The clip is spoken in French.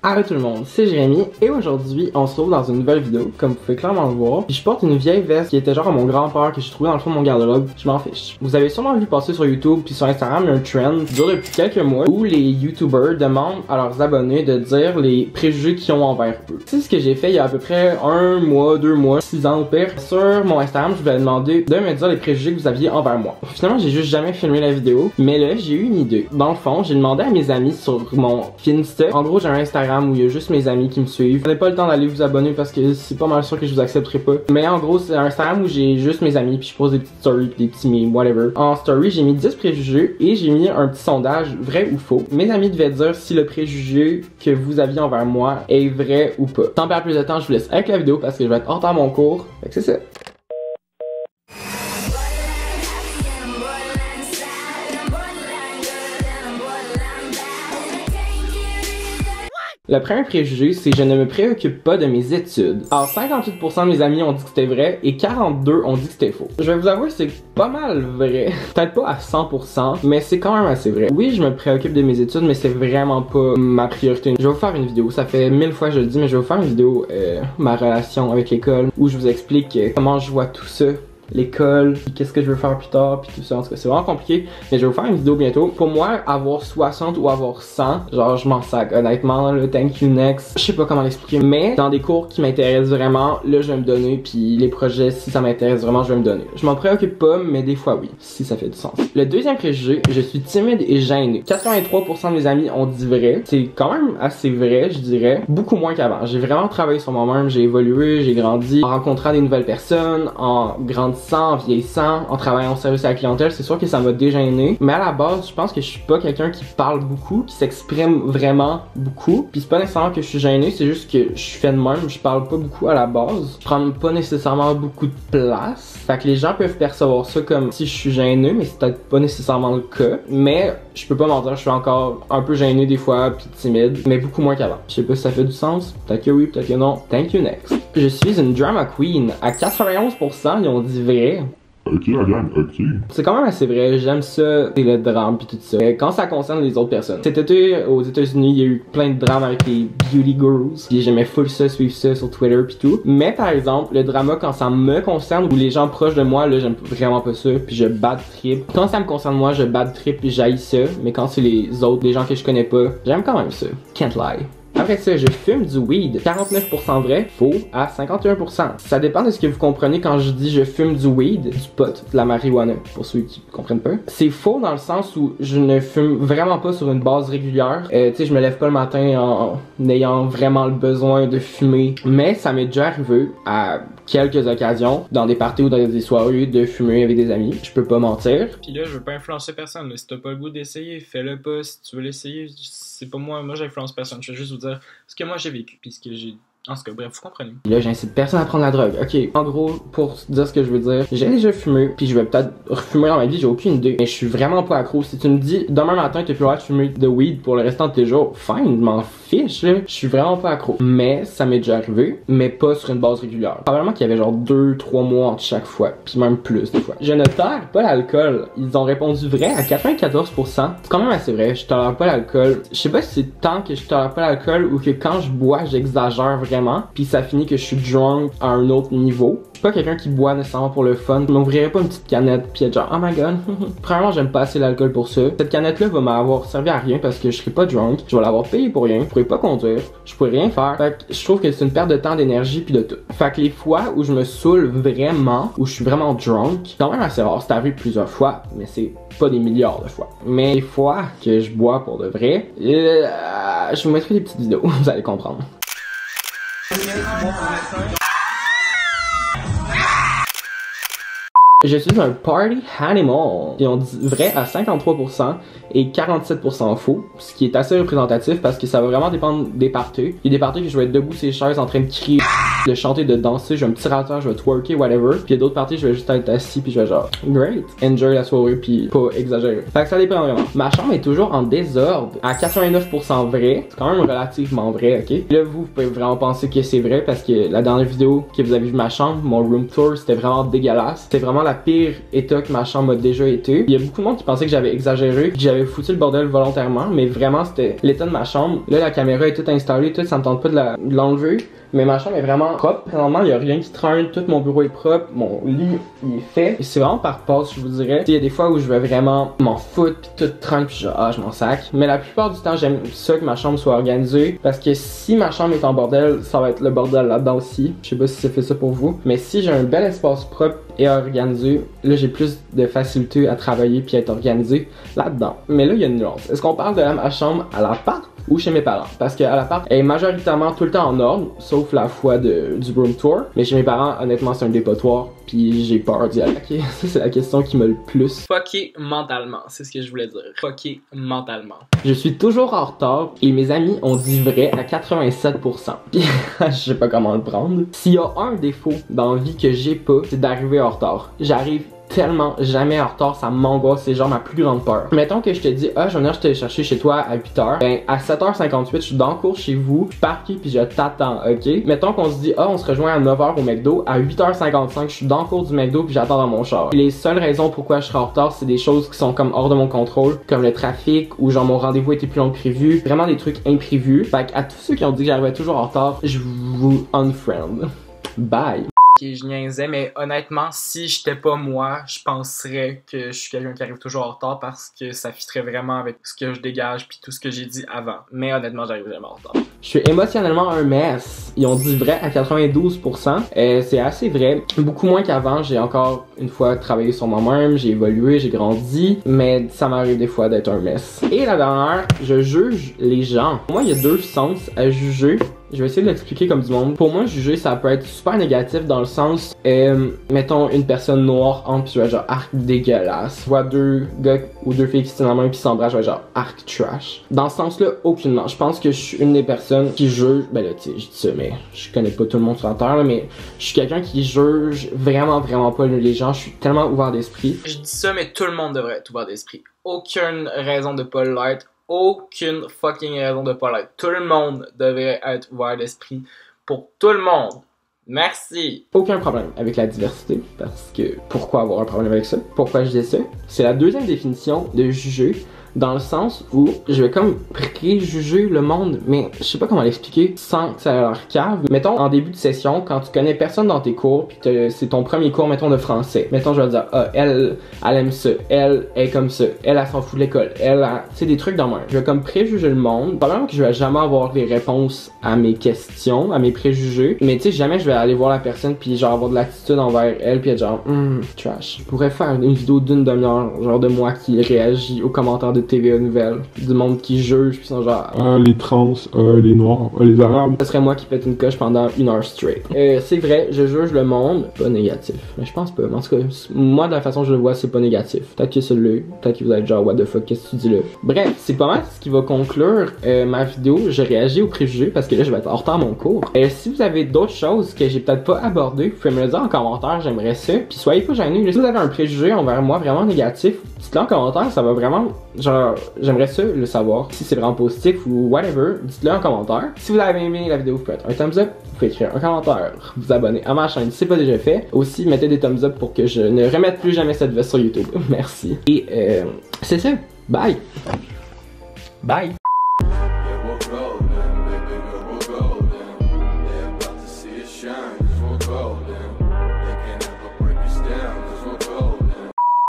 Allô tout le monde, c'est Jérémy et aujourd'hui on se retrouve dans une nouvelle vidéo comme vous pouvez clairement le voir. Puis je porte une vieille veste qui était genre à mon grand-père que j'ai trouvé dans le fond de mon garde-robe. Je m'en fiche. Vous avez sûrement vu passer sur YouTube puis sur Instagram il y a un trend qui dure depuis quelques mois où les YouTubers demandent à leurs abonnés de dire les préjugés qu'ils ont envers eux. C'est ce que j'ai fait il y a à peu près 1 mois, 2 mois, 6 ans au pire. Sur mon Instagram je vous ai demandé de me dire les préjugés que vous aviez envers moi. Finalement j'ai juste jamais filmé la vidéo, mais là j'ai eu une idée. Dans le fond j'ai demandé à mes amis sur mon Finsta. En gros j'ai un Instagram où il y a juste mes amis qui me suivent. Vous n'avez pas le temps d'aller vous abonner parce que c'est pas mal sûr que je vous accepterai pas. Mais en gros, c'est un Instagram où j'ai juste mes amis puis je pose des petites stories puis des petits memes, whatever. En story, j'ai mis 10 préjugés et j'ai mis un petit sondage vrai ou faux. Mes amis devaient dire si le préjugé que vous aviez envers moi est vrai ou pas. Sans perdre plus de temps, je vous laisse avec la vidéo parce que je vais être hors temps à mon cours. Fait que c'est ça. Le premier préjugé, c'est je ne me préoccupe pas de mes études. Alors 58% de mes amis ont dit que c'était vrai et 42% ont dit que c'était faux. Je vais vous avouer, c'est pas mal vrai. Peut-être pas à 100%, mais c'est quand même assez vrai. Oui, je me préoccupe de mes études, mais c'est vraiment pas ma priorité. Je vais vous faire une vidéo, ça fait 1000 fois que je le dis, mais je vais vous faire une vidéo, ma relation avec l'école, où je vous explique comment je vois tout ça. L'école, qu'est-ce que je veux faire plus tard, puis tout ça. En tout cas, c'est vraiment compliqué, mais je vais vous faire une vidéo bientôt. Pour moi, avoir 60 ou avoir 100, genre je m'en sac, honnêtement, le thank you next. Je sais pas comment l'expliquer, mais dans des cours qui m'intéressent vraiment, là je vais me donner, puis les projets, si ça m'intéresse vraiment, je vais me donner. Je m'en préoccupe pas, mais des fois oui, si ça fait du sens. Le deuxième préjugé, je suis timide et gêné. 83% de mes amis ont dit vrai. C'est quand même assez vrai, je dirais. Beaucoup moins qu'avant. J'ai vraiment travaillé sur moi-même, j'ai évolué, j'ai grandi, en rencontrant des nouvelles personnes, en grandissant, en vieillissant, en travaillant au service à la clientèle, c'est sûr que ça m'a dégêné. Mais à la base, je pense que je suis pas quelqu'un qui parle beaucoup, qui s'exprime vraiment beaucoup. Puis c'est pas nécessairement que je suis gêné, c'est juste que je fais de même, je parle pas beaucoup à la base. Je prends pas nécessairement beaucoup de place. Fait que les gens peuvent percevoir ça comme si je suis gêné, mais c'est peut-être pas nécessairement le cas. Mais je peux pas mentir, je suis encore un peu gêné des fois, puis timide, mais beaucoup moins qu'avant. Je sais pas si ça fait du sens, peut-être que oui, peut-être que non. Thank you next. Je suis une drama queen. À 91%, ils ont dit vrai. Ok, la gang, ok. C'est quand même assez vrai, j'aime ça, c'est le drame pis tout ça. Quand ça concerne les autres personnes. Cet été, aux États-Unis, il y a eu plein de drames avec les beauty girls. Pis j'aimais full ça, suivre ça sur Twitter pis tout. Mais par exemple, le drama quand ça me concerne ou les gens proches de moi, là, j'aime vraiment pas ça. Puis je bad trip. Quand ça me concerne moi, je bad trip pis j'haïs ça. Mais quand c'est les autres, les gens que je connais pas, j'aime quand même ça. Can't lie. Après ça, je fume du weed. 49% vrai, faux à 51%. Ça dépend de ce que vous comprenez quand je dis je fume du weed, du pot, de la marijuana, pour ceux qui comprennent pas. C'est faux dans le sens où je ne fume vraiment pas sur une base régulière. Tu sais, je me lève pas le matin en ayant vraiment le besoin de fumer. Mais ça m'est déjà arrivé à quelques occasions, dans des parties ou dans des soirées, de fumer avec des amis. Je peux pas mentir. Pis là, je veux pas influencer personne, mais si t'as pas le goût d'essayer, fais-le pas. Si tu veux l'essayer, c'est pas moi j'influence personne. Je veux juste vous dire ce que moi j'ai vécu, pis ce que j'ai... En tout cas, bref, vous comprenez. Là, j'incite personne à prendre la drogue. Ok, en gros, pour dire ce que je veux dire, j'ai déjà fumé, puis je vais peut-être refumer dans ma vie, j'ai aucune idée. Mais je suis vraiment pas accro. Si tu me dis, demain matin, t'as plus le droit de fumer de weed pour le restant de tes jours, fine, je m'en fiche, là. Je suis vraiment pas accro. Mais ça m'est déjà arrivé, mais pas sur une base régulière. Probablement qu'il y avait genre 2-3 mois entre chaque fois, puis même plus des fois. Je ne tolère pas l'alcool. Ils ont répondu vrai à 94%. C'est quand même assez vrai, je tolère pas l'alcool. Je sais pas si c'est tant que je tolère pas l'alcool ou que quand je bois, j'exagère vraiment. Puis ça finit que je suis drunk à un autre niveau. Je suis pas quelqu'un qui boit nécessairement pour le fun. Je m'ouvrirais pas une petite canette puis être genre oh my god. Premièrement, j'aime pas assez l'alcool pour ça. Cette canette là va m'avoir servi à rien parce que je serai pas drunk. Je vais l'avoir payé pour rien. Je pourrais pas conduire. Je pourrais rien faire. Fait que je trouve que c'est une perte de temps, d'énergie puis de tout. Fait que les fois où je me saoule vraiment, où je suis vraiment drunk, c'est quand même assez rare. C'est arrivé plusieurs fois, mais c'est pas des milliards de fois. Mais les fois que je bois pour de vrai, je vous mettrai des petites vidéos. Vous allez comprendre. Je suis un party animal. Ils ont dit vrai à 53% et 47% faux, ce qui est assez représentatif parce que ça va vraiment dépendre des parties. Il y a des parties que je vais être debout sur les chaises en train de crier, de chanter, de danser, je vais me tirer à terre, je vais twerker, whatever. Puis il y a d'autres parties, je vais juste être assis puis je vais genre great, enjoy la soirée puis pas exagérer. Fait que ça dépend vraiment. Ma chambre est toujours en désordre à 89% vrai, c'est quand même relativement vrai, ok? Là vous pouvez vraiment penser que c'est vrai parce que la dernière vidéo que vous avez vu ma chambre, mon room tour, c'était vraiment dégueulasse. C'était vraiment la pire état que ma chambre a déjà été. Il y a beaucoup de monde qui pensait que j'avais exagéré, que j'avais foutu le bordel volontairement, mais vraiment c'était l'état de ma chambre. Là la caméra est toute installée, tout, ça me tente pas de l'enlever. Mais ma chambre est vraiment propre. Présentement, il n'y a rien qui traîne. Tout mon bureau est propre. Mon lit, il est fait. Et c'est vraiment par passe, je vous dirais. Il y a des fois où je vais vraiment m'en foutre, puis tout traîne, puis je m'en sac. Mais la plupart du temps, j'aime ça que ma chambre soit organisée. Parce que si ma chambre est en bordel, ça va être le bordel là-dedans aussi. Je sais pas si ça fait ça pour vous. Mais si j'ai un bel espace propre et organisé, là, j'ai plus de facilité à travailler puis à être organisé là-dedans. Mais là, il y a une nuance. Est-ce qu'on parle de ma chambre à l'appart ou chez mes parents? Parce qu'à l'appart, elle est majoritairement tout le temps en ordre, sauf la fois du room tour. Mais chez mes parents, honnêtement, c'est un dépotoir, puis j'ai peur d'y aller. Okay. Ça, c'est la question qui me le plus. Fucké mentalement, c'est ce que je voulais dire. Fucké mentalement. Je suis toujours en retard et mes amis ont dit vrai à 87%. Puis je sais pas comment le prendre. S'il y a un défaut dans la vie que j'ai pas, c'est d'arriver en retard. J'arrive tellement jamais en retard, ça m'angoisse, c'est genre ma plus grande peur. Mettons que je te dis, ah, je vais venir te chercher chez toi à 8h. Ben, à 7h58, je suis dans le cours chez vous, je suis parqué puis je t'attends, ok? Mettons qu'on se dit, ah, on se rejoint à 9h au McDo, à 8h55, je suis dans le cours du McDo puis j'attends dans mon char. Les seules raisons pourquoi je serai en retard, c'est des choses qui sont comme hors de mon contrôle, comme le trafic ou genre mon rendez-vous était plus long que prévu. Vraiment des trucs imprévus. Fait qu'à tous ceux qui ont dit que j'arrivais toujours en retard, je vous unfriend. Bye! Je niaisais, mais honnêtement, si j'étais pas moi, je penserais que je suis quelqu'un qui arrive toujours en retard parce que ça fitterait vraiment avec ce que je dégage puis tout ce que j'ai dit avant. Mais honnêtement, j'arrive jamais en retard. Je suis émotionnellement un mess. Ils ont dit vrai à 92%. C'est assez vrai. Beaucoup moins qu'avant. J'ai encore une fois travaillé sur moi-même. J'ai évolué, j'ai grandi. Mais ça m'arrive des fois d'être un mess. Et la dernière, je juge les gens. Pour moi, il y a deux sens à juger. Je vais essayer de l'expliquer comme du monde. Pour moi, juger, ça peut être super négatif dans le sens, mettons une personne noire en puis je vais genre arc dégueulasse. Je vois deux gars ou deux filles qui se tiennent la main puis s'embrassent, je vais genre arc trash. Dans ce sens-là, aucunement. Je pense que je suis une des personnes qui juge. Ben là, tu sais, je dis ça, mais je connais pas tout le monde sur la terre, là, mais je suis quelqu'un qui juge vraiment pas les gens. Je suis tellement ouvert d'esprit. Je dis ça, mais tout le monde devrait être ouvert d'esprit. Aucune raison de pas l'être. Aucune fucking raison de pas l'être. Tout le monde devrait être ouvert d'esprit pour tout le monde. Merci. Aucun problème avec la diversité, parce que pourquoi avoir un problème avec ça? Pourquoi je dis ça? C'est la deuxième définition de juger, dans le sens où je vais comme préjuger le monde, mais je sais pas comment l'expliquer sans que ça ait l'air cave. Mettons, en début de session, quand tu connais personne dans tes cours, pis c'est ton premier cours, mettons, de français. Mettons, je vais dire, ah, elle aime ça, elle est comme ça, elle s'en fout de l'école, tu sais, des trucs dans moi. Je vais comme préjuger le monde. Probablement que je vais jamais avoir les réponses à mes questions, à mes préjugés, mais tu sais, jamais je vais aller voir la personne pis genre avoir de l'attitude envers elle pis être genre, trash. Je pourrais faire une vidéo d'une demi-heure, genre de moi qui réagit aux commentaires de TVA Nouvelles, du monde qui juge pis sont genre les trans, les noirs, les arabes. Ce serait moi qui pète une coche pendant 1 heure straight. C'est vrai, je juge le monde, pas négatif, mais je pense pas. En tout cas, moi de la façon que je le vois, c'est pas négatif. Peut-être que c'est le, peut-être que vous êtes genre what the fuck, qu'est-ce que tu dis là. Bref, c'est pas mal ce qui va conclure ma vidéo. Je réagis aux préjugés parce que là je vais être en retard à mon cours. Si vous avez d'autres choses que j'ai peut-être pas abordées, vous pouvez me le dire en commentaire, j'aimerais ça. Puis soyez pas gênés. Si vous avez un préjugé envers moi vraiment négatif, dites-le en commentaire, ça va vraiment, genre, j'aimerais ça le savoir. Si c'est vraiment positif ou whatever, dites-le en commentaire. Si vous avez aimé la vidéo, vous pouvez mettre un thumbs up, vous pouvez écrire un commentaire, vous abonner à ma chaîne si c'est pas déjà fait. Aussi, mettez des thumbs up pour que je ne remette plus jamais cette veste sur YouTube. Merci. Et c'est ça. Bye. Bye.